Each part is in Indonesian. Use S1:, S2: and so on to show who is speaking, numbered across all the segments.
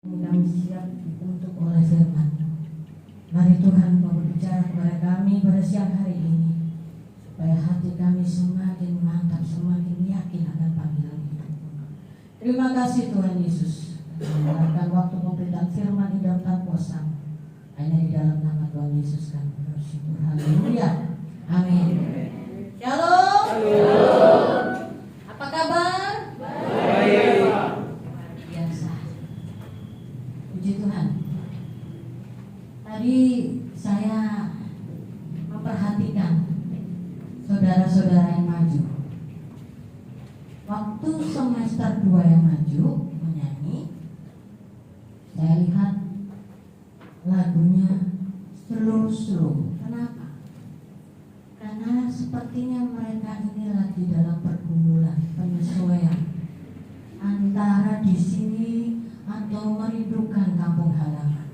S1: Kami siap untuk oleh firman. Mari Tuhan Kau berbicara kepada kami pada siang hari ini, supaya hati kami semakin mantap, semakin yakin akan panggilan hidup. Terima kasih Tuhan Yesus, mendengarkan waktu pemberitaan firman di dalam tangan kuasa. Hanya di dalam nama Tuhan Yesus kami bersyukur. Haleluya. Amin. Shalom. Shalom. Apa kabar? Baik. Biasa. Puji Tuhan. Tadi saya memperhatikan saudara-saudara yang maju. Waktu semester 2 yang maju menyanyi, saya lihat lagunya slow. Kenapa? Karena sepertinya mereka ini lagi dalam pergumulan, penyesuaian antara di sini atau merindukan kampung halaman.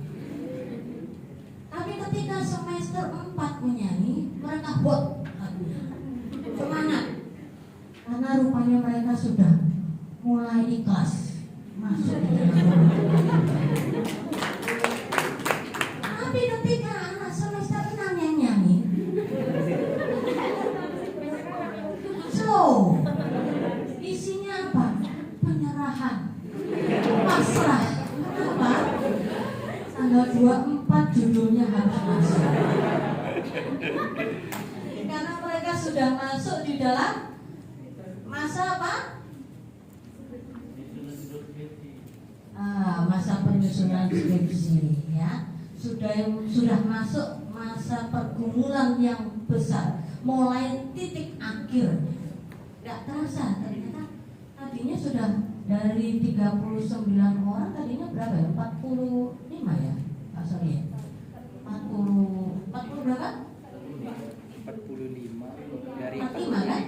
S1: Tapi ketika semester 4 menyanyi, mereka hot lagunya, semangat. Karena rupanya mereka sudah mulai ikhlas masuk di dalam. Tapi ketika anak semester 6 yang nyanyi slow, isinya apa? Penyerahan, pasrah. Kenapa? Tanggal 24 judulnya harus masuk. Karena mereka sudah masuk di dalam masa apa? Masa penyusunan skripsi, ya. Sudah masuk masa pergumulan yang besar, mulai titik akhir. Gak terasa, ternyata tadinya sudah dari 39 orang, tadinya berapa ya? 45 ya, Pak Sorry. 40 berapa?
S2: 45 dari
S1: 45 kan?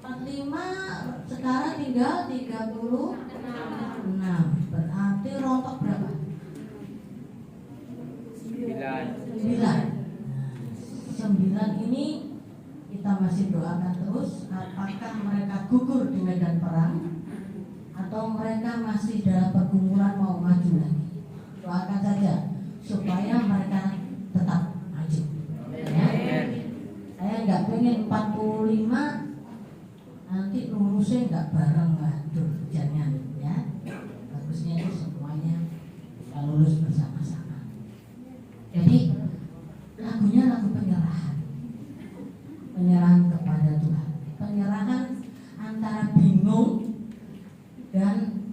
S1: 45 sekarang tinggal 36. Berarti rontok berapa? 9 ini kita masih doakan terus. Apakah mereka gugur di medan perang atau mereka masih dalam pergumulan mau maju lagi? Doakan saja supaya mereka tetap maju, ya. Saya nggak pengen 45 nanti lulusnya nggak bareng, waduh, jangan, ya. Bagusnya itu semuanya bisa lulus bersama-sama. Jadi lagunya lagu penyerahan kepada Tuhan, penyerahan antara bingung dan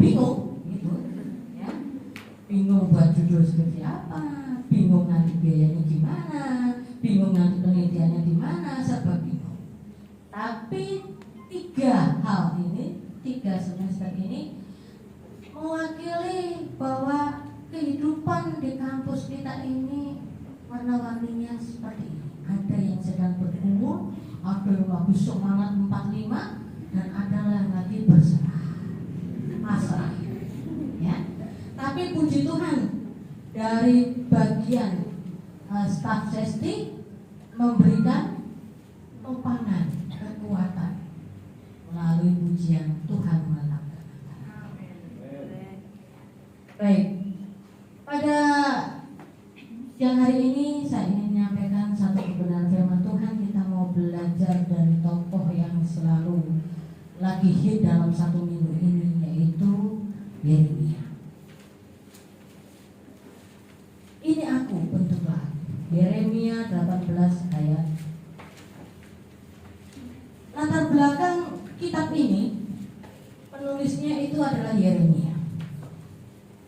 S1: bingung, gitu, ya. Bingung buat judul seperti apa, bingung nanti biayanya gimana, bingung nanti penelitiannya di mana, serba bingung. Tapi 3 hal ini, 3 semester ini mewakili bahwa kehidupan di kampus kita ini warna-warninya seperti ini. Ada yang sedang bergumul, ada yang lagi semangat 45, dan ada yang lagi berserah, pasrah, ya. Tapi puji Tuhan, dari bagian staf sesti memberikan topangan kekuatan melalui pujian Tuhan meletakkan. Baik, pada siang hari ini saya ingin menyampaikan satu kebenaran firman Tuhan. Kita mau belajar dari tokoh yang selalu lagi hit dalam 1 minggu ini, yaitu Yeremia. Ini aku bentuklah. Yeremia 18 ayat. Latar belakang kitab ini, penulisnya itu adalah Yeremia.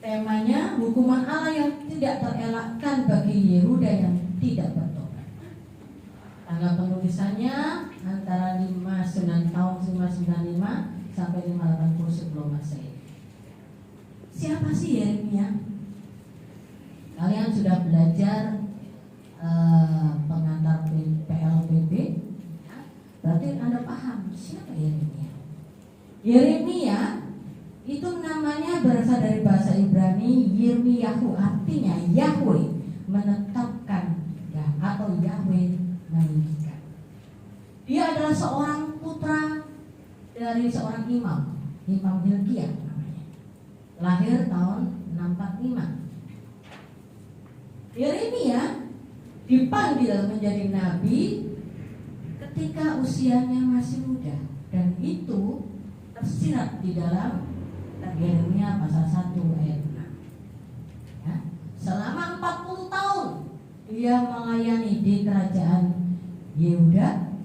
S1: Temanya hukuman Allah yang tidak terelakkan bagi Yehuda yang tidak bertobat. Tanggal penulisannya antara 59 tahun 595 sampai 580 sebelum Masehi. Siapa sih Yeremia? Kalian sudah belajar pengantar PLBB, ya? Berarti Anda paham siapa Yeremia. Yeremia itu namanya berasal dari bahasa Ibrani Yirmiyahu, artinya Yahweh menetapkan, ya, atau Yahweh meninggikan. Dia adalah seorang putra dari seorang imam Hilkiah namanya. Lahir tahun 6 Yeremia dipanggil menjadi nabi ketika usianya masih muda, dan itu tersirat di dalam Yeremia pasal 1 ayat 6. Ya. Selama 40 tahun dia melayani di kerajaan Yehuda,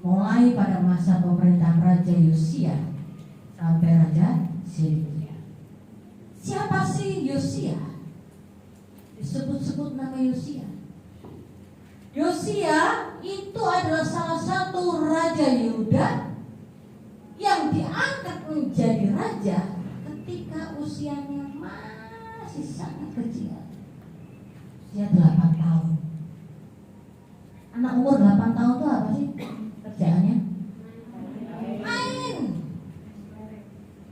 S1: mulai pada masa pemerintahan Raja Yosia sampai Raja Zedekia. Siapa sih Yosia? Disebut-sebut nama Yosia. Yosia itu adalah salah satu raja Yehuda yang diangkat menjadi raja ketika usianya masih sangat kecil. Usia 8 tahun. Anak umur 8 tahun itu apa sih kerjaannya?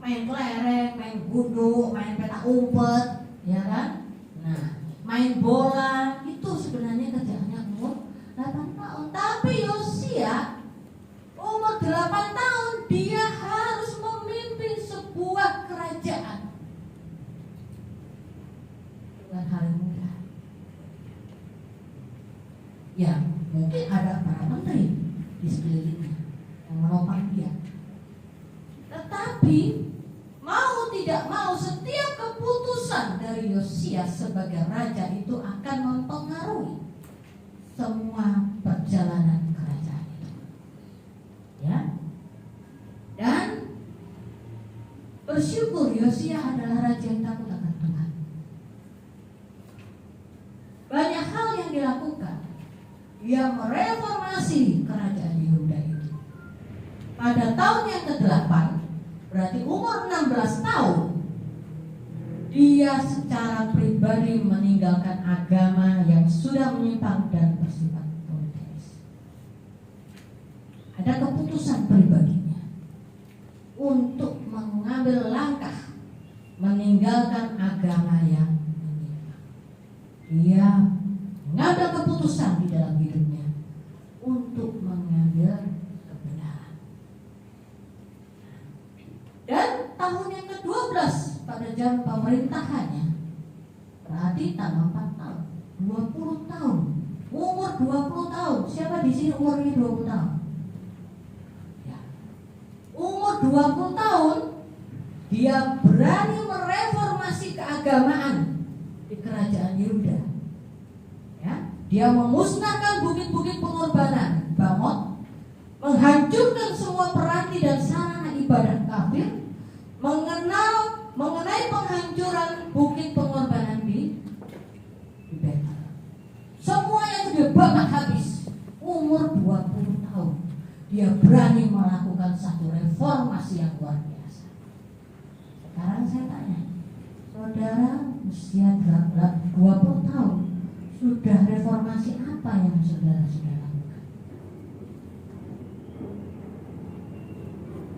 S1: Main kelereng, main gundu, main petak umpet, ya kan? Nah, main bola, itu sebenarnya kerjaannya umur 8 tahun. Tapi Yosia umur 8 tahun dia harus memimpin sebuah kerajaan. Bukan hal yang mudah. Ya, mungkin ada para menteri di sekelilingnya yang menopang dia. Tetapi mau tidak mau setiap keputusan dari Yosia sebagai raja itu akan mempengaruhi semua perjalanan kerajaan itu. Ya. Dan bersyukur Yosia adalah raja yang takut akan Tuhan. Banyak hal yang dilakukan. Dia mereformasi kerajaan Yehuda itu. Pada tahun yang ke-8, berarti umur 16 tahun, dia secara pribadi meninggalkan agama yang sudah menyimpang dan bersifat politis. Ada keputusan pribadinya untuk mengambil langkah meninggalkan agama yang menyimpang. Dia mengambil keputusan di dalam hidupnya untuk mengambil kebenaran. Dan tahun yang ke-12 pada jam pemerintahannya, berarti tambah 4 tahun, 20 tahun, umur 20 tahun. Siapa di sini umurnya 20 tahun? Ya. Umur 20 tahun dia berani mereformasi keagamaan di kerajaan Yehuda. Ya, dia memusnahkan bukit-bukit pengorbanan Bamot, menghancurkan semua peranti dan sarana ibadat kafir, mengenai penghancuran bukit pengorbanan di Betel. Semuanya sudah bakar habis. Umur 20 tahun dia berani melakukan satu reformasi yang luar biasa. Sekarang saya tanya, saudara usia 20 tahun sudah reformasi apa yang saudara sudah lakukan?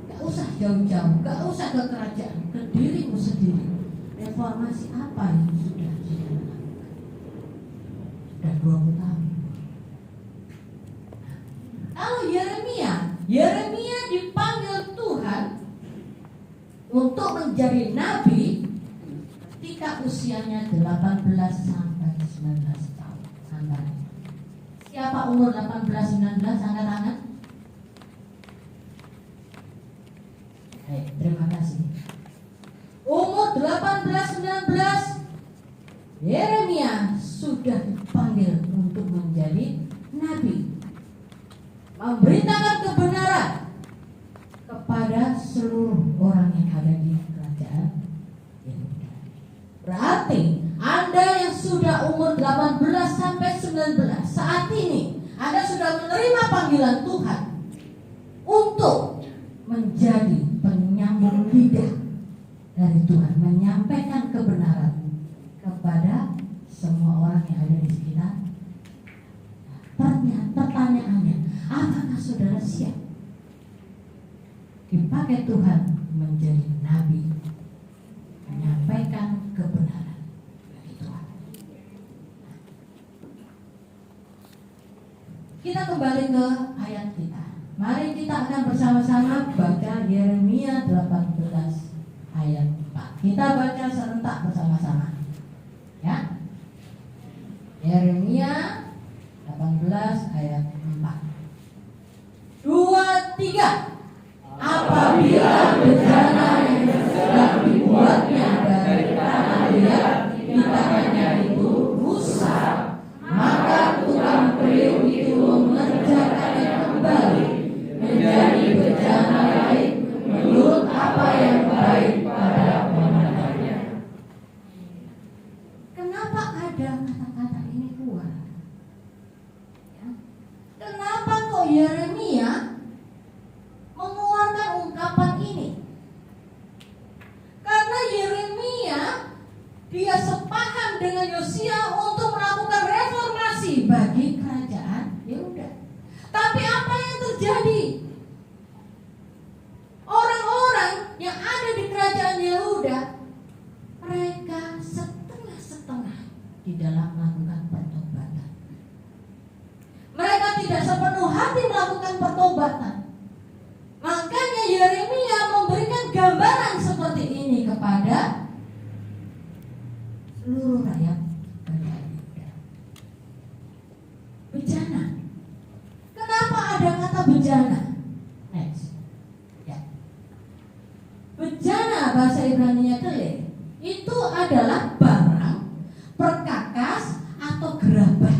S1: Gak usah jauh-jauh, gak usah ke kerajaan, ke dirimu sendiri. Reformasi apa yang sudah saudara lakukan? Sudah 20 tahun. Kalau Yeremia dipanggil Tuhan untuk menjadi nabi ketika usianya 18 sampai 19 tahun. Siapa umur 18-19? Angkat tangan. Terima kasih. Umur 18-19 Yeremia sudah dipanggil untuk menjadi nabi, memberitakan kebenaran kepada seluruh orang yang ada di kerajaan Yehuda. Berarti Anda yang sudah umur 18 sampai 19 saat ini, Anda sudah menerima panggilan Tuhan untuk menjadi penyambung lidah dari Tuhan, menyampaikan kebenaran kepada semua orang yang ada di sekitar. Pertanyaannya, apakah saudara siap dipakai Tuhan menjadi nabi, menyampaikan kebenaran bagi Tuhan? Kita kembali ke ayat kita. Mari kita akan bersama-sama baca Yeremia 18 ayat 4. Kita baca serentak bersama-sama. Ya. ayat 4. 2, 3. Apabila bejana yang sedang dibuatnya dari tanah liat di tangannya itu rusak, maka tukang periuk itu mengerjakannya kembali menjadi bejana lain menurut apa yang baik pada pengendarnya. Kenapa ada kata-kata ini keluar? Ya. Kenapa kok Yeremia mengeluarkan ungkapan ini? Karena Yeremia dia sepaham dengan Yosia untuk melakukan reformasi bagi kerajaan Yehuda. Tapi apa yang terjadi? Orang-orang yang ada di kerajaan Yehuda, mereka setengah-setengah di dalam melakukan pertobatan. Mereka tidak sepenuh hati melakukan pertobatan. Makanya Yeremia memberikan gambaran seperti ini kepada seluruh rakyat kerajaan Yehuda. Bejana. Kenapa ada kata bejana? Next. Ya. Bejana bahasa Ibraninya kelih itu adalah barang, perkakas atau gerabah.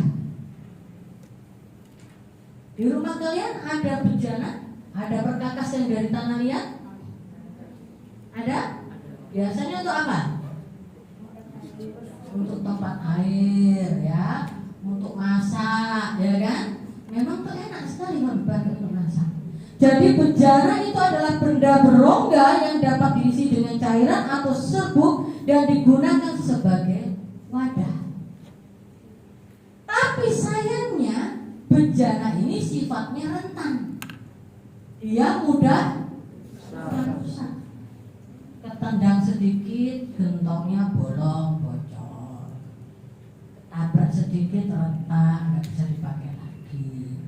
S1: Di rumah kalian ada bejana? Ada perkakas yang dari tanah liat? Ada? Biasanya untuk apa? Untuk tempat air, ya, untuk masak, ya kan? Memang tuh enak sekali dipakai untuk masak. Jadi bejana itu adalah benda berongga yang dapat diisi dengan cairan atau serbuk dan digunakan sebagai wadah. Tapi sayangnya bejana ini sifatnya rentan. Dia mudah rusak. Ketendang sedikit, gentongnya bolong, bocor. Tabrak sedikit, retak, nggak bisa dipakai lagi.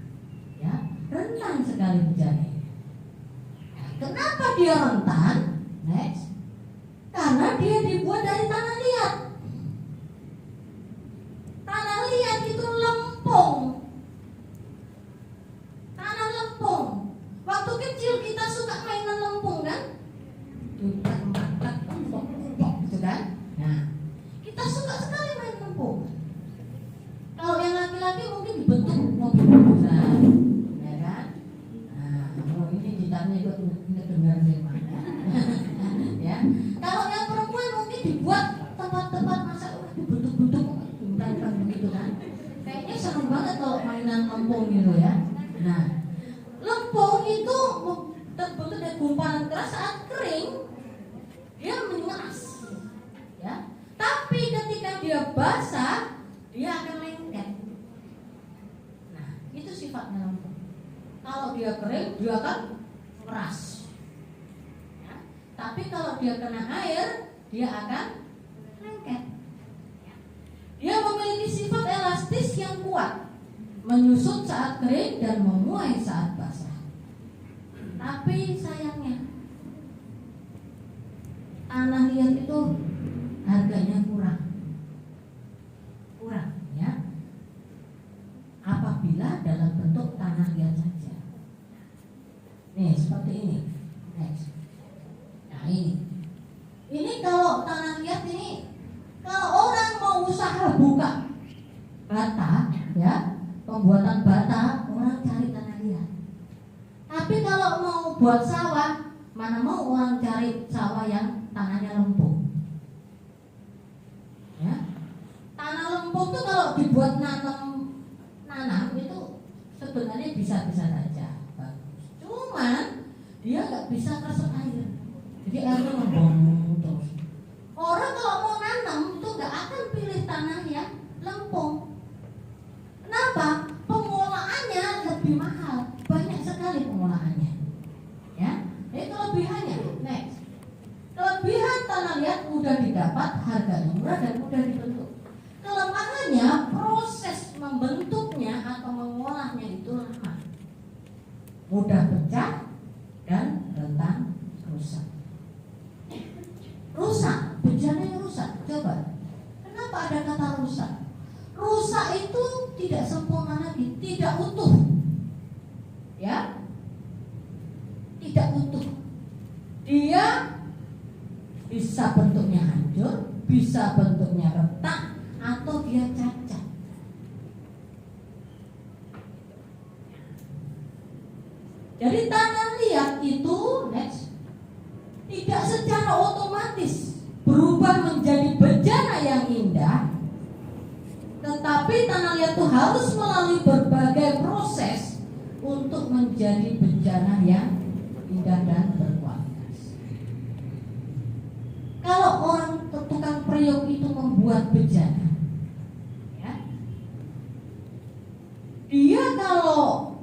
S1: Ya, rentan sekali bejana ini. Kenapa dia rentan? Next. Karena dia dibuat dari tanah liat. Tanah liat itu lempung. Tanah lempung. Waktu kecil kita suka mainan lempung kan? Gitu kan? Nah, kita suka sekali main lempung. Kalau yang laki-laki mungkin dibentuk mobil-mobilan, ya kan? Nah, ini gitarnya ikut dengar memang. Ya. Kalau yang perempuan mungkin dibuat tempat-tempat masak dibentuk-bentuk bukan begitu kan? Kayaknya seru banget kalau mainan lempung gitu ya. Nah, lempung itu terbentuk dari gumpalan keras, saat kering dia mengeras, ya. Tapi ketika dia basah, dia akan lengket. Nah, itu sifatnya lempung. Kalau dia kering, dia akan keras. Ya. Tapi kalau dia kena air, dia akan lengket. Ya. Dia memiliki sifat elastis yang kuat, menyusut saat kering dan memuai saat basah. Tapi sayangnya tanah liat itu harganya kurang, ya. Apabila dalam bentuk tanah liat saja. Nih seperti ini. Next. Nah ini kalau tanah liat ini, kalau orang mau usaha buka bata, ya, pembuatan bata, orang cari tanah liat. Tapi kalau mau buat sawah, mana mau orang cari sawah yang tanahnya lempung. Ya. Tanah lempung itu kalau dibuat nanam itu sebenarnya bisa-bisa saja bagus. Cuman dia nggak bisa resep air. Jadi airnya membong terus. Orang kalau mau nanam itu nggak akan pilih tanah yang lempung. Kenapa? Pengolahannya lebih mahal. Banyak sekali pengolahannya. Ya, itu kelebihannya. Next. Kelebihan tanah liat mudah didapat, harganya murah dan mudah dibentuk. Kelemahannya proses membentuknya atau mengolahnya itu lama, mudah pecah dan rentan rusak. Rusak, bejananya rusak. Coba, kenapa ada kata rusak? rusak itu tidak sempurna lagi, tidak utuh. Ya, tidak utuh. Dia bisa bentuknya hancur, bisa bentuknya retak, atau dia cacat. Jadi tanah liat itu tidak secara otomatis berubah menjadi bejana yang indah, tetapi tanah liat itu harus melalui berbagai proses untuk menjadi bejana yang indah dan berkualitas. Kalau orang tukang periuk itu membuat bejana, ya, dia kalau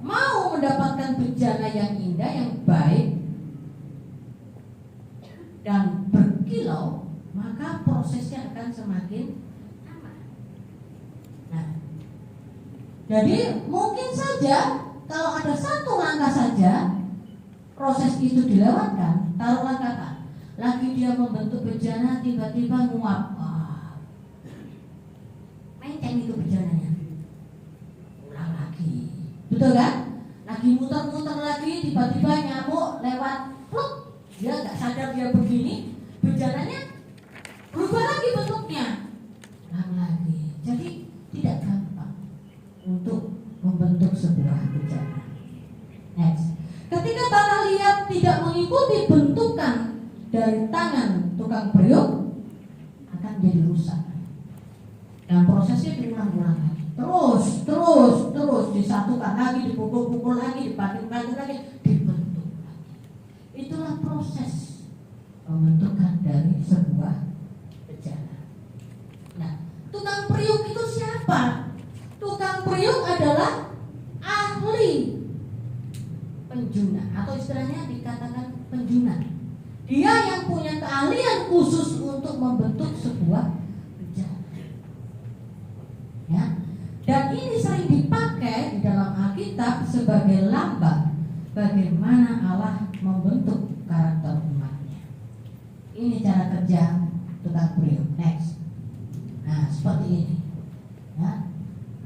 S1: mau mendapatkan bejana yang indah, yang baik dan berkilau, maka prosesnya akan semakin lama. Nah, jadi mungkin saja kalau ada satu langkah saja proses itu dilewatkan, taruhlah kata lagi dia membentuk bejana, tiba-tiba nguap, menceng itu bejananya, ulang lagi, betul kan? Lagi muter-muter lagi, tiba-tiba nyamuk lewat, pluk, dia nggak sadar dia begini, bejananya berubah lagi bentuknya, ulang lagi. Jadi tidak gampang untuk membentuk sebuah bejana. Next, ketika tanah liat tidak mengikuti bentukan dari tangan tukang periuk, akan jadi rusak. Dan prosesnya diulang-ulang lagi, terus disatukan lagi, dipukul-pukul lagi, dipakai lagi, dibentuk lagi. Itulah proses pembentukan dari sebuah bejana. Nah, tukang periuk itu siapa? Tukang periuk adalah ahli penjuna, atau istilahnya dikatakan penjuna. Dia yang punya keahlian khusus untuk membentuk sebuah bejana. Ya. Dan ini sering dipakai di dalam Alkitab sebagai lambang bagaimana Allah membentuk karakter umatnya. Ini cara kerja tukang periuk. Next. Nah, seperti ini. Ya.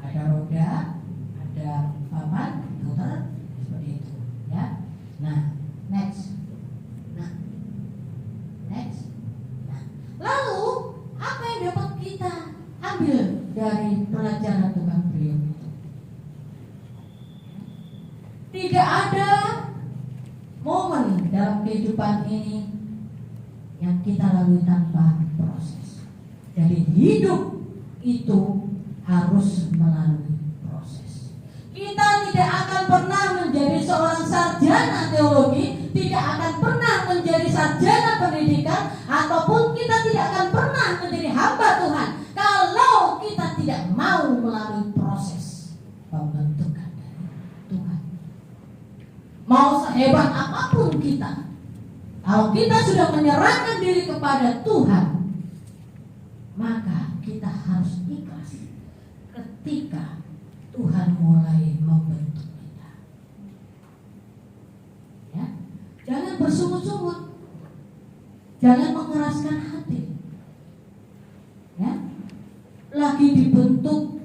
S1: Ada roda, ada papan, putar, seperti itu. Ya. Nah, next. Lalu apa yang dapat kita ambil dari pelajaran tukang periuk itu? Tidak ada momen dalam kehidupan ini yang kita lalui tanpa proses. Jadi hidup itu harus melalui proses. Kita tidak akan pernah menjadi seorang sarjana teologi, tidak akan pernah menjadi sarjana pendidikan, ataupun kita tidak akan pernah menjadi hamba Tuhan kalau kita tidak mau melalui proses pembentukan dari Tuhan. Mau sehebat apapun kita, kalau kita sudah menyerahkan diri kepada Tuhan, maka kita harus ikhlas ketika Tuhan mulai membentuk kita. Ya, jangan bersungut-sungut, jangan mengeraskan hati. Ya, lagi dibentuknya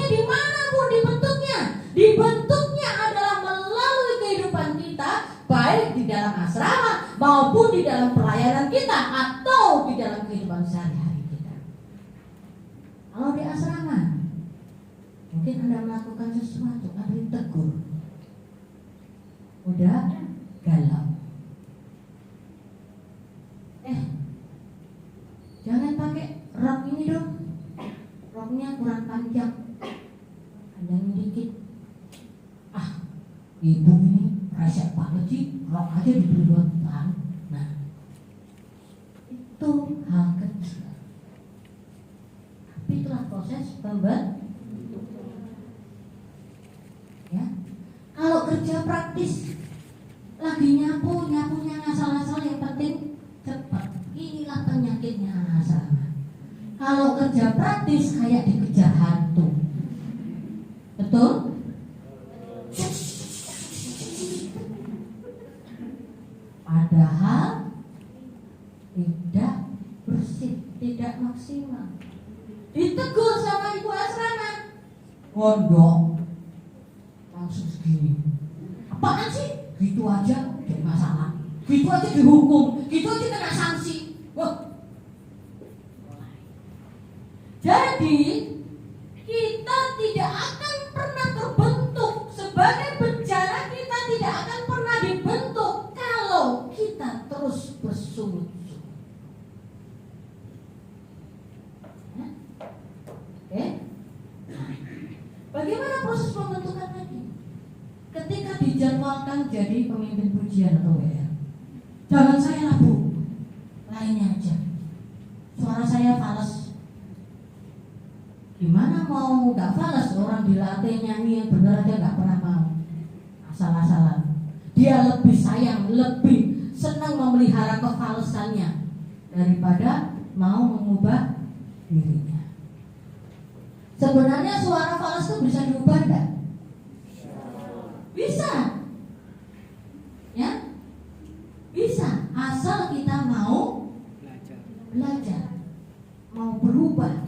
S1: di mana pun dibentuknya. Dibentuknya adalah melalui kehidupan kita, baik di dalam asrama maupun di dalam pelayanan kita atau di dalam kehidupan sehari-hari kita. Kalau di asrama, mungkin Anda melakukan sesuatu, Anda ditegur, udah galau. Jangan pakai rok ini dong, roknya kurang panjang, panjangin dikit. Ibu ini resep banget sih, rok aja dibeli buat tahan. Nah, itu hal kecil, tapi itulah proses pembentukan. Ya, kalau kerja praktis, lagi nyapunya ngasal-ngasal, yang penting cepat. Inilah penyakitnya anak asrama. Kalau kerja praktis kayak dikejar hantu, betul? Padahal tidak bersih. tidak maksimal. Ditegur sama ibu asrama, pondok langsung segini. Apaan sih? Gitu aja jadi masalah, gitu aja dihukum, gitu aja kena sanksi. Wah. Jadi kita tidak akan pernah terbentuk sebagai bencana, kita tidak akan pernah dibentuk kalau kita terus bersungut-sungut. Oke? Bagaimana proses pembentukan tadi? Ketika dijadwalkan jadi pemimpin pujian atau WR, jangan saya lah bu, lainnya aja. Suara saya fals. Gimana mau gak fals? Orang dilatih nyanyi yang benar aja gak pernah mau, asal-asalan. Dia lebih sayang, lebih senang memelihara kefalsannya daripada mau mengubah dirinya. Sebenarnya suara fals itu bisa diubah enggak? Bisa. Ya? Bisa, asal kita mau belajar, mau berubah.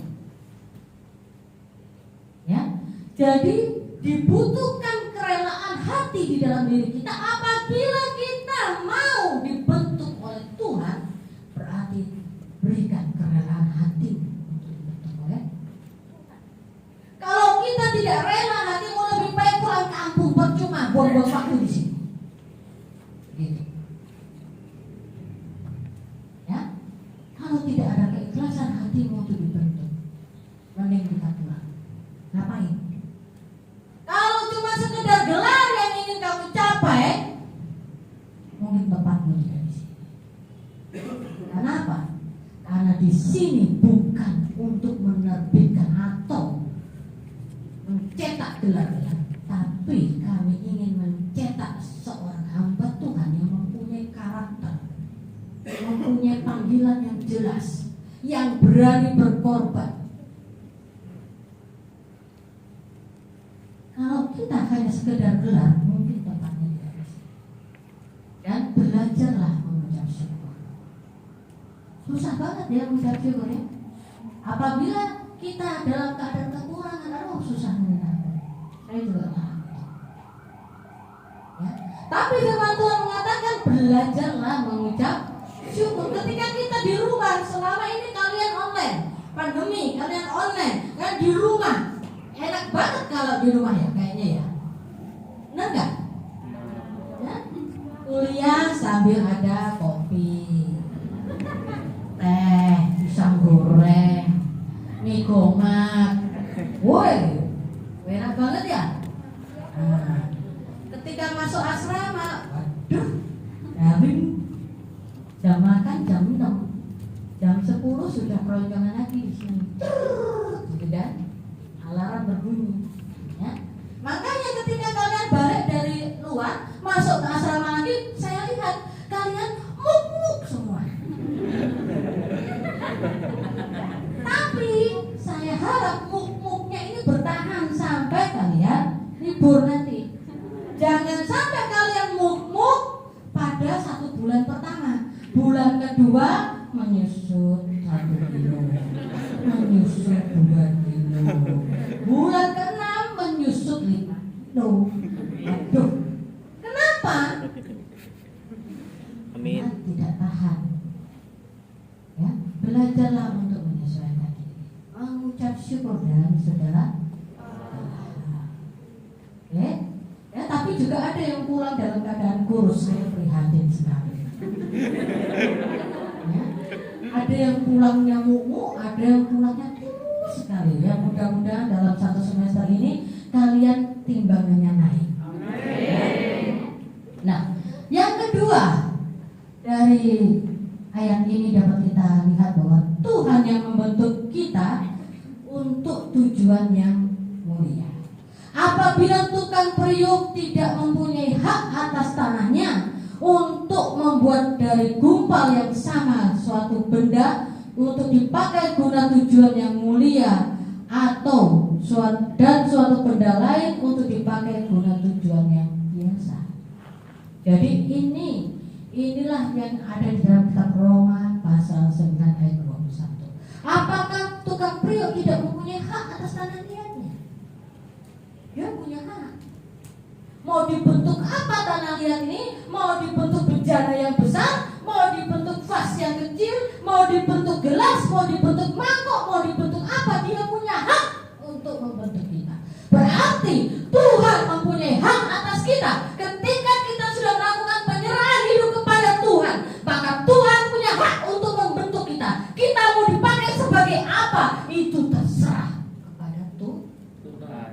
S1: Ya. Jadi dibutuhkan kerelaan hati di dalam diri kita. Apabila kita mau dibentuk oleh Tuhan, berarti berikan kerelaan hati untuk dibentuk oleh Tuhan. Kalau kita tidak rela, hati mau lebih baik pulang kampung, percuma buang-buang waktu di sini. Gitu. Ya, kalau tidak ada keikhlasan hatimu untuk dibentuk, mending kita pulang. Ngapain? Kalau cuma sekedar gelar yang ingin kamu capai, mungkin tempatmu tidak di sini. Kenapa? Karena di sini bukan untuk menerbitkan atau mencetak gelar-gelar, tapi kami ingin mencetak seorang hamba Tuhan yang mempunyai karakter, mempunyai panggilan yang jelas, yang berani berkorban. Kalau kita hanya sekedar gelar, mungkin tempatnya tidak di sini. Dan belajarlah mengucap syukur. Susah banget ya mengucap syukur ya. Apabila kita dalam keadaan kekurangan, aduh susah mengenal. Saya juga tahu. Ya. Tapi firman Tuhan mengatakan belajarlah mengucap syukur. Ketika kita di rumah, selama ini kalian online, pandemi kalian online, kan di rumah. Enak banget kalau di rumah ya kayaknya ya. Benar nggak? Ya? Kuliah sambil ada kopi, teh, pisang goreng, mie gomak. Woi, enak banget ya. Nah, ketika masuk asrama, waduh, daring. Jam makan jam 6, jam 10 sudah keroncongan lagi di sini. Gitu kan? Alarm berbunyi. Ya. Makanya ketika kalian balik dari luar, masuk ke asrama lagi, saya lihat kalian muk-muk semua. Tapi saya harap muk-muknya ini bertahan sampai kalian libur nanti. Jangan sampai kalian muk-muk pada 1 bulan pertama. Bulan kedua menyusut 1 kilo, menyusut 2 kilo. Bulan ke-6 menyusut 5 kilo. Aduh, kenapa?
S2: Amin.
S1: Tidak tahan. Ya, belajarlah untuk menyesuaikan diri, mengucap syukur dalam segala. Oke, ya, tapi juga ada yang pulang dalam keadaan kurus. Saya prihatin sekali. Ya, ada yang pulangnya muk-muk, ada yang pulangnya tinggi sekali. Ya, mudah-mudahan dalam 1 semester ini kalian timbangannya naik. Nah, yang kedua dari ayat ini dapat kita lihat bahwa Tuhan yang membentuk kita untuk tujuan yang mulia. Apabila tukang periuk tidak mempunyai hak atas tanahnya untuk membuat dari gumpal yang sama suatu benda untuk dipakai guna tujuan yang mulia, atau suatu benda lain untuk dipakai guna tujuan yang biasa. Jadi inilah yang ada di dalam kitab Roma pasal 9 ayat 21. Dia punya hak. Mau dibentuk apa tanah liat ini? Mau dibentuk bejana yang besar, mau dibentuk vas yang kecil, mau dibentuk gelas, mau dibentuk mangkok, mau dibentuk apa, dia punya hak untuk membentuk kita. Berarti Tuhan mempunyai hak atas kita. Ketika kita sudah melakukan penyerahan hidup kepada Tuhan, maka Tuhan punya hak untuk membentuk kita. Kita mau dipakai sebagai apa, itu terserah kepada Tuhan.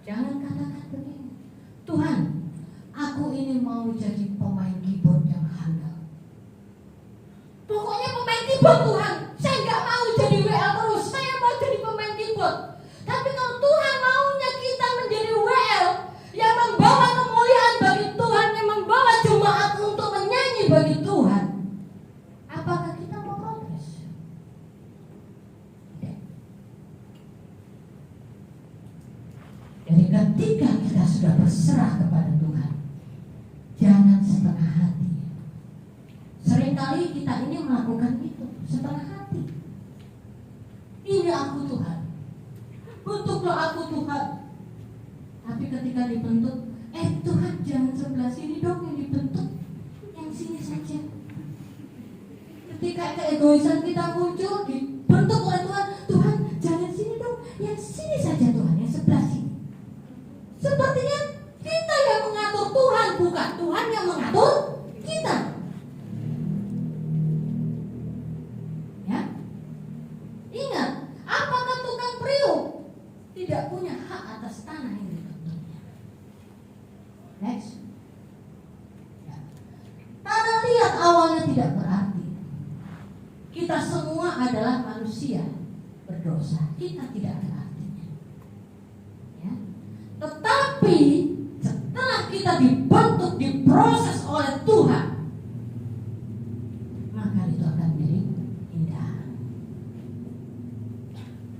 S1: Jangan katakan begini, Tuhan, aku ini mau jadi pemain keyboard yang handal. Pokoknya pemain keyboard Tuhan, saya nggak mau jadi WL terus, saya mau jadi pemain keyboard. Tapi kalau Tuhan maunya kita menjadi WL yang membawa kemuliaan bagi Tuhan, yang membawa jemaat untuk menyanyi bagi Tuhan, apakah kita mau progres? Jadi ketika kita sudah berserah kepada Tuhan, jangan setengah hati. Seringkali kita ini melakukan itu setengah hati. Ini aku Tuhan, bentuklah aku Tuhan. Tapi ketika dibentuk, Tuhan jangan sebelah sini dong yang dibentuk, yang sini saja. Ketika keegoisan kita muncul, dibentuk oleh Tuhan, Tuhan jangan sini dong, yang sini saja Tuhan, yang sebelah sini. Sepertinya kita yang mengatur Tuhan, bukan Tuhan yang mengatur kita. Ya, ingat, apakah tukang priuk tidak punya hak atas tanah yang dibentuknya? Next. Ya. Tanah liat awalnya tidak berarti. Kita semua adalah manusia berdosa. Kita tidak ada artinya. Ya. Tetapi setelah kita dibentuk, diproses oleh Tuhan, maka itu akan menjadi indah.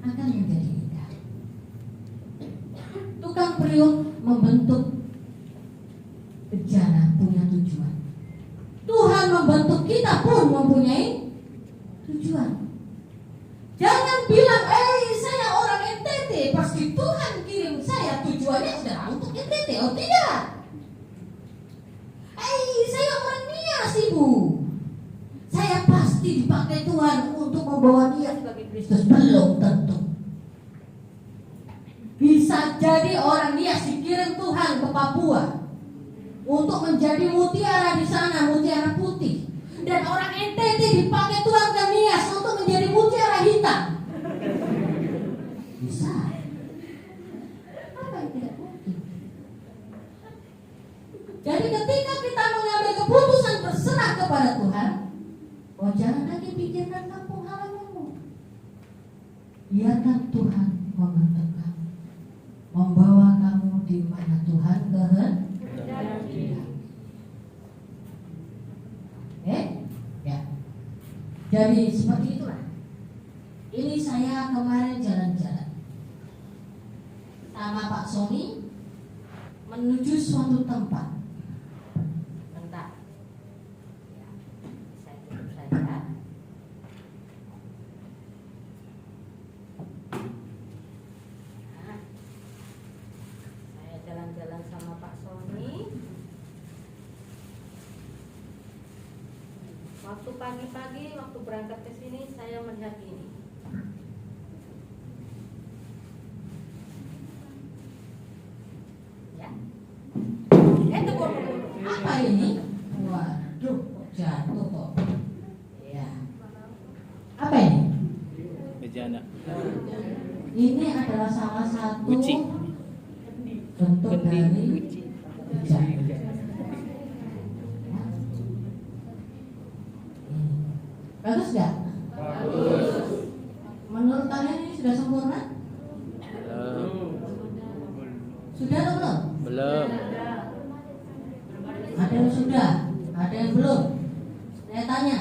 S1: Akan menjadi indah. Tukang priuk membentuk bejana punya tujuan. Tuhan membentuk kita pun mempunyai tujuan. Jangan bilang, saya orang NTT, pasti Tuhan kirim saya, tujuannya adalah untuk NTT. Oh tidak. Saya orang Nias ibu, saya pasti dipakai Tuhan untuk membawa Nias bagi Kristus. Belum tentu. Bisa jadi orang Nias dikirim Tuhan ke Papua untuk menjadi mutiara di sana, mutiara putih. Dan orang NTT dipakai Tuhan ke Nias untuk menjadi mutiara hitam. Bisa. Apa yang tidak mungkin? Jadi ketika kita mengambil keputusan berserah kepada Tuhan, jangan lagi pikirkan kampung halamanmu. Biarkan Tuhan membentuk kamu, membawa kamu di mana Tuhan kehendaki. Ya. Jadi seperti itulah. Ini saya kemarin jalan-jalan sama Pak Sony menuju suatu tempat. Bentar. Ya, saya tutup saja. Nah, saya jalan-jalan sama Pak Sony. Waktu pagi-pagi, waktu berangkat ke sini, saya melihat ini. Ya. Tunggu. Apa ini? Waduh, jatuh kok. Ya. Apa ini?
S2: Bejana.
S1: Ini adalah salah satu
S2: Guci.
S1: bentuk dari
S2: Guci.
S1: bejana. Bagus gak? Bagus. Menurut kalian ini sudah sempurna? Sudah atau belum?
S2: Belum.
S1: Ada yang sudah, ada yang belum. Saya tanya,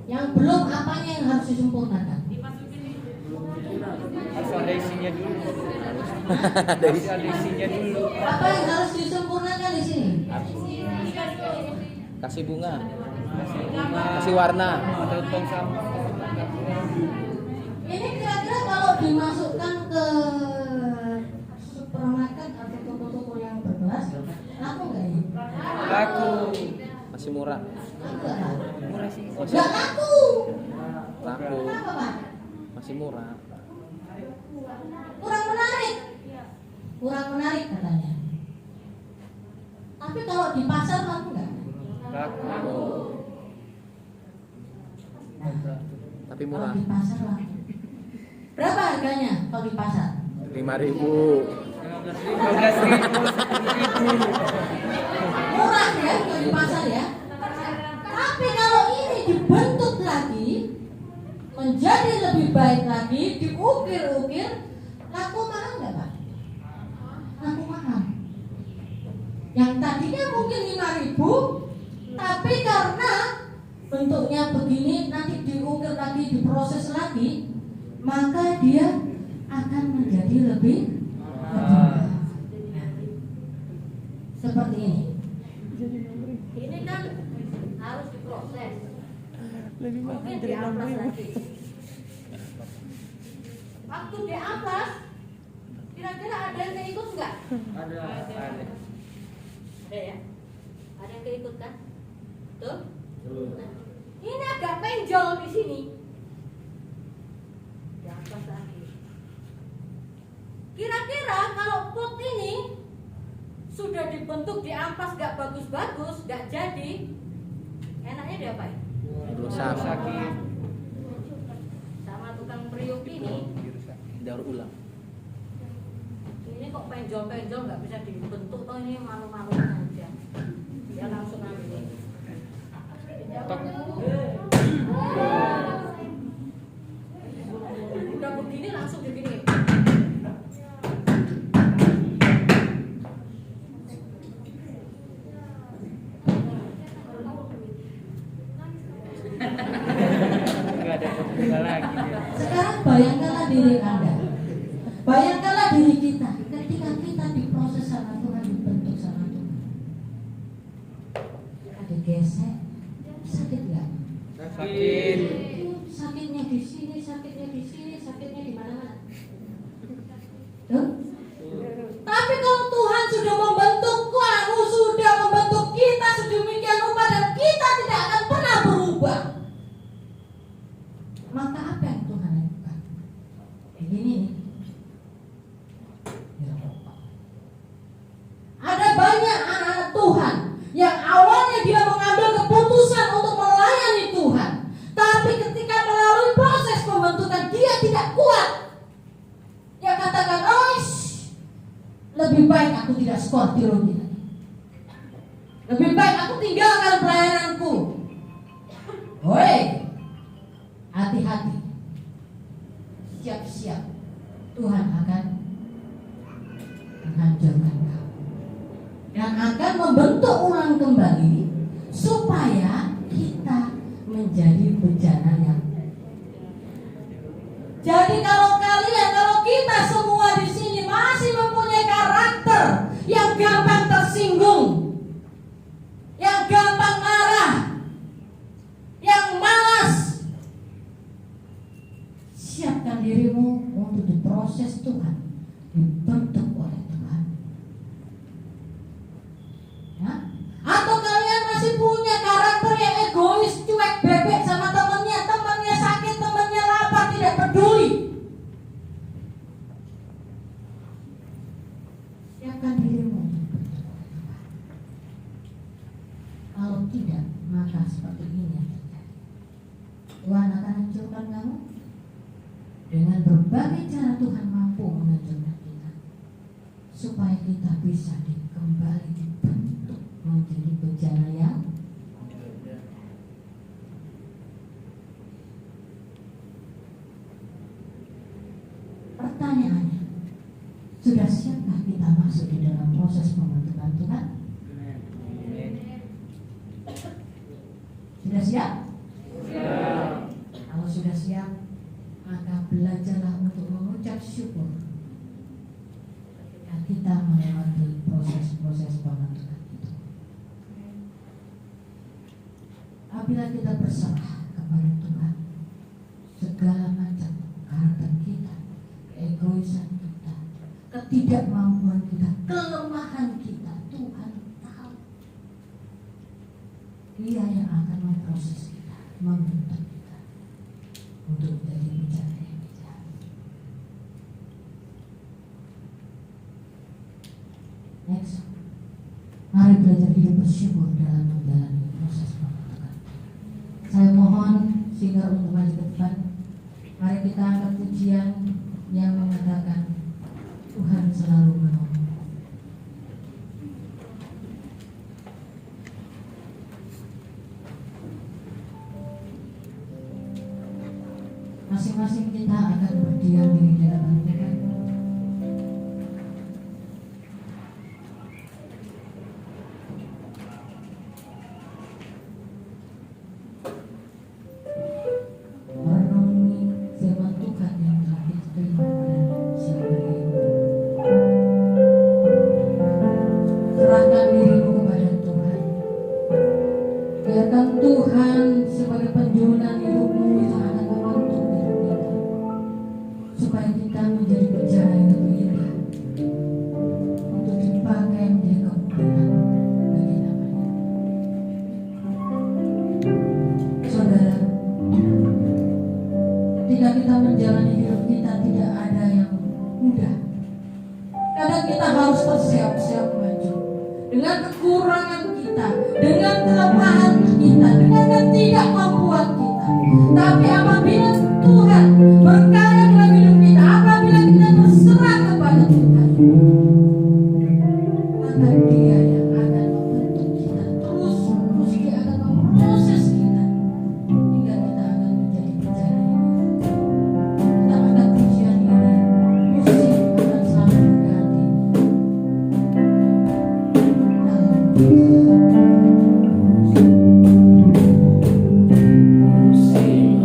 S1: yang belum apanya yang harus disempurnakan?
S2: Harus ada isinya dulu. Harus ada isinya dulu.
S1: Apa yang harus disempurnakan di sini?
S2: Kasih bunga. Kasih warna.
S1: Ini kira-kira kalau dimasukkan ke
S2: Masih murah.
S3: Murah sih.
S1: Nggak laku.
S2: Laku.
S1: Kenapa Pak?
S2: Masih murah.
S1: Kurang menarik. Kurang menarik katanya. Tapi kalau di pasar laku nggak?
S3: Laku.
S1: Nah,
S2: Tapi
S1: kalau
S2: murah.
S1: di pasar laku. Berapa harganya kalau di pasar?
S2: 5.000.
S3: 15.000, 10.000.
S1: Murah ya kalau di pasar ya. Tapi kalau ini dibentuk lagi menjadi lebih baik lagi, diukir-ukir, laku mahal nggak Pak? Laku mahal. Yang tadinya mungkin 5.000, tapi karena bentuknya begini nanti diukir lagi, diproses lagi, maka dia akan menjadi lebih mahal. Seperti ini. Ini kan harus diproses. Mungkin diamplas lagi. Waktu diamplas, kira-kira ada yang keikut nggak?
S3: Ada.
S1: Ada ya? Ada yang keikut kan? Tuh. Nah, ini agak penjol di sini. Diamplas lagi. Kira-kira kalau pot ini sudah dibentuk diamplas nggak bagus-bagus, nggak jadi, enaknya diapain?
S2: Rusak.
S3: Sakit.
S1: Sama tukang periuk ini,
S2: Daur ulang.
S1: ini kok penjol-penjol nggak bisa dibentuk, toh ini malu-malu aja. Dia langsung ambil.
S3: Tok.
S1: Udah begini langsung begini.
S3: Enggak ada bunga lagi dia.
S1: Sekarang bayangkanlah diri Anda, bayangkanlah diri kita ketika kita diproses sama Tuhan, dibentuk sama Tuhan. Ada gesek, sakit nggak?
S3: Sakit.
S1: Sakitnya di sini, sakitnya di sini, sakitnya di mana-mana. Tuh. Tapi kalau Tuhan sudah membentuk kamu, sudah membentuk kita sedemikian rupa dan kita tidak akan pernah berubah, maka apa yang Tuhan lakukan? Begini nih. Ada banyak anak-anak Tuhan yang awalnya dia mengambil keputusan untuk melayani Tuhan, tapi ketika melalui proses pembentukan dia tidak kuat. Dia katakan, lebih baik aku tidak skor teologi lagi. Lebih baik aku tinggalkan pelayananku. Woi, hati-hati. Siap-siap. Tuhan akan menghancurkan kamu dan akan membentuk ulang kembali supaya kita menjadi bejana yang. Jadi kalau kita semua di sini masih mempunyai karakter yang gampang tersinggung, yang gampang marah, yang malas, siapkan dirimu untuk diproses Tuhan, dibentuk oleh Tuhan. Ya? Atau kalian masih punya karakter yang egois, cuek bebek sama temannya sakit, temannya lapar, tidak peduli. Siapkan dirimu untuk dibentuk oleh Tuhan. Kalau tidak, maka seperti ini yang terjadi. Tuhan akan hancurkan kamu. Dengan berbagai cara Tuhan mampu menghancurkan kita, supaya kita bisa kembali dibentuk menjadi bejana yang. Pertanyaannya, sudah siapkah kita masuk di dalam proses pembentukan Tuhan? Sudah siap? Kalau sudah siap, maka belajarlah untuk mengucap syukur ketika kita melewati proses-proses pembentukan itu. Apabila kita berserah kepada Tuhan, segala macam karakter kita, keegoisan kita, ketidakmampuan kita, kelemahan kita, Tuhan tahu. memproses kita, membentuk kita untuk menjadi bicara yang bijak. Next, mari belajar hidup bersyukur dalam menjalani proses pembentukan. Saya mohon singer untuk maju ke depan. Mari kita angkat pujian yang mengatakan Tuhan selalu menolong. Masing-masing kita akan berdiam diri dalam Tuhan. Merenungi firman Tuhan yang telah kita terima pada siang hari ini. Serahkan dirimu kepada Tuhan. Biarkan Tuhan sebagai penjunan hidupmu itu akan membentuk hidup kita, supaya kita menjadi bicara yang lebih indah untuk dipakai menjadi kemuliaan bagi namanya. Saudara, ketika kita menjalani hidup kita tidak ada yang mudah. Kadang kita harus terseok-seok maju dengan kekurangan kita, dengan kelemahan kita, dengan ketidakmampuan kita. Tapi apabila Tuhan berkarya dalam hidup kita, apabila kita berserah kepada Tuhan, maka Dia yang akan membentuk kita terus Dia akan memproses kita hingga kita akan menjadi bicara ini. Kita akan pujian ini, musik akan selalu berganti.
S2: Musim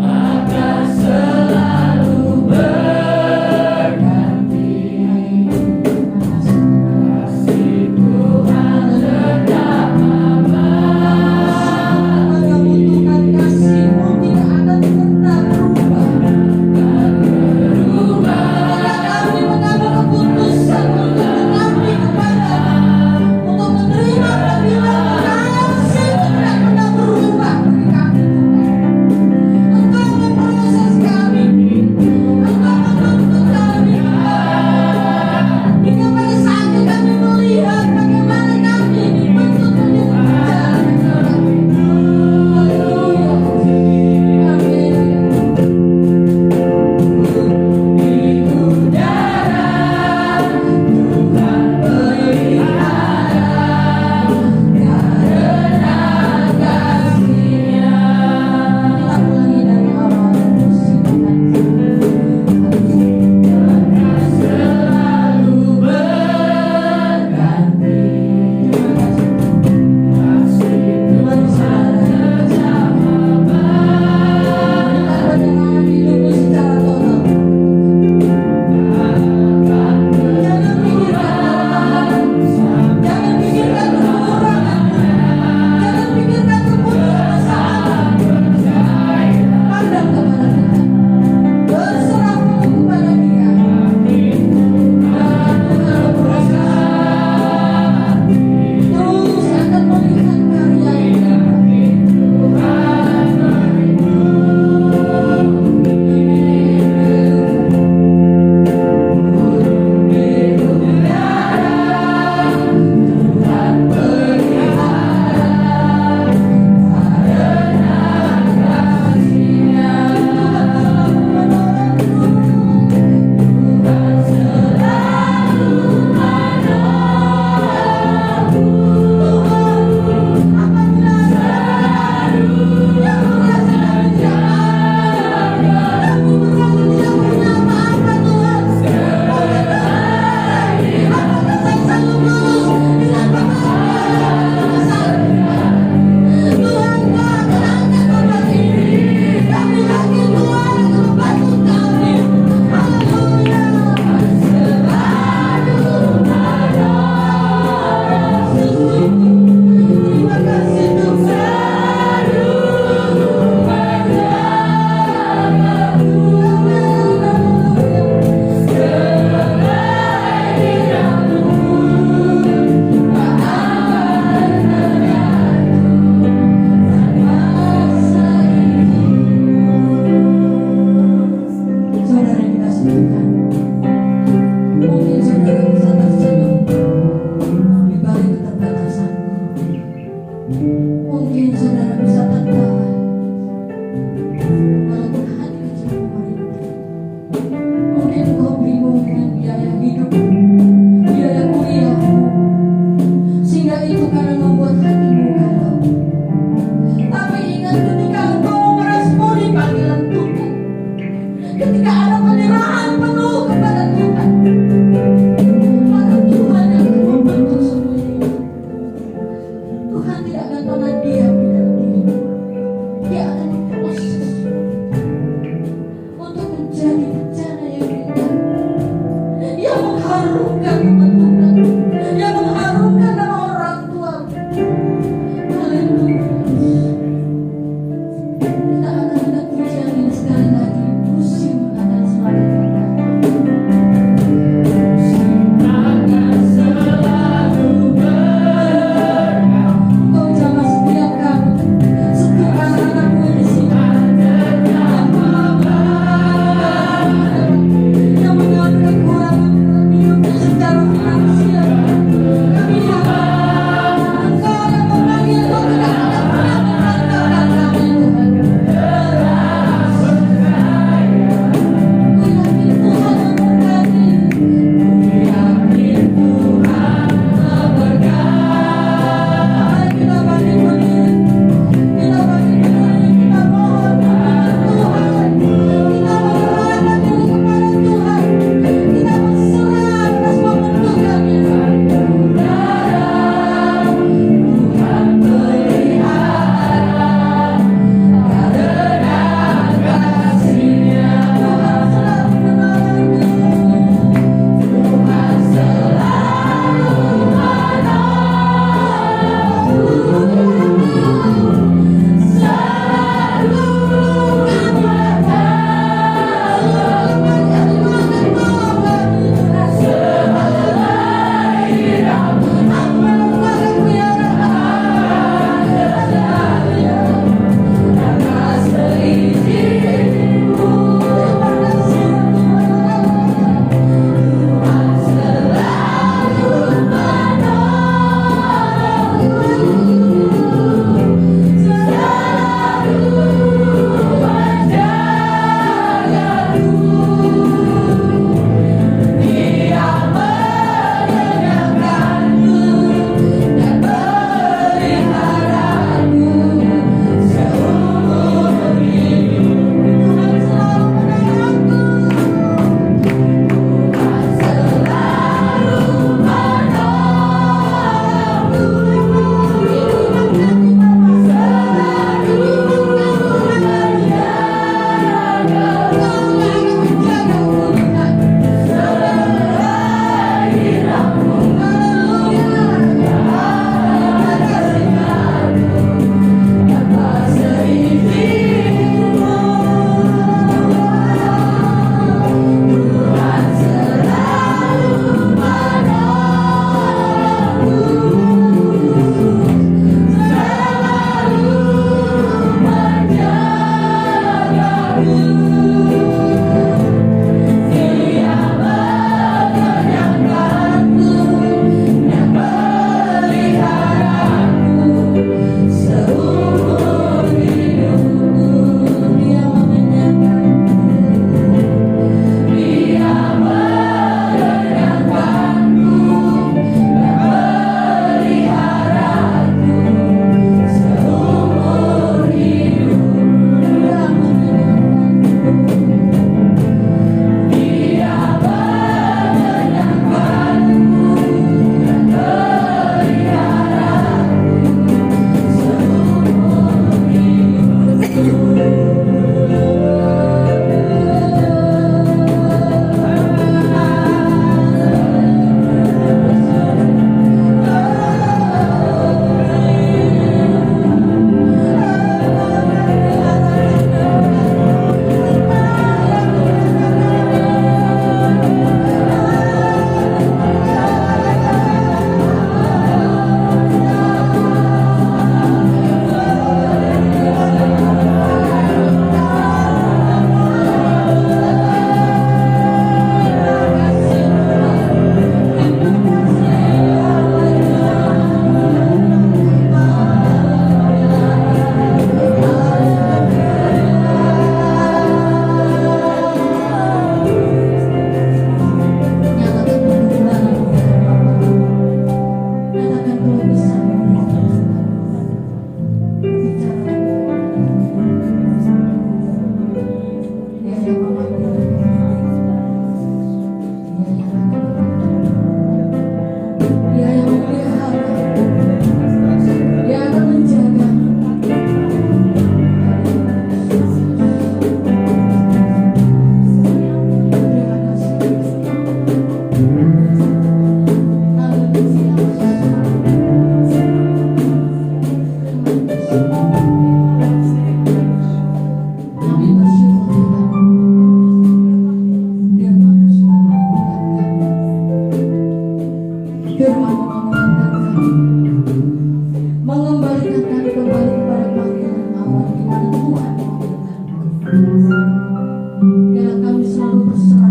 S1: Biarlah kami selalu berserah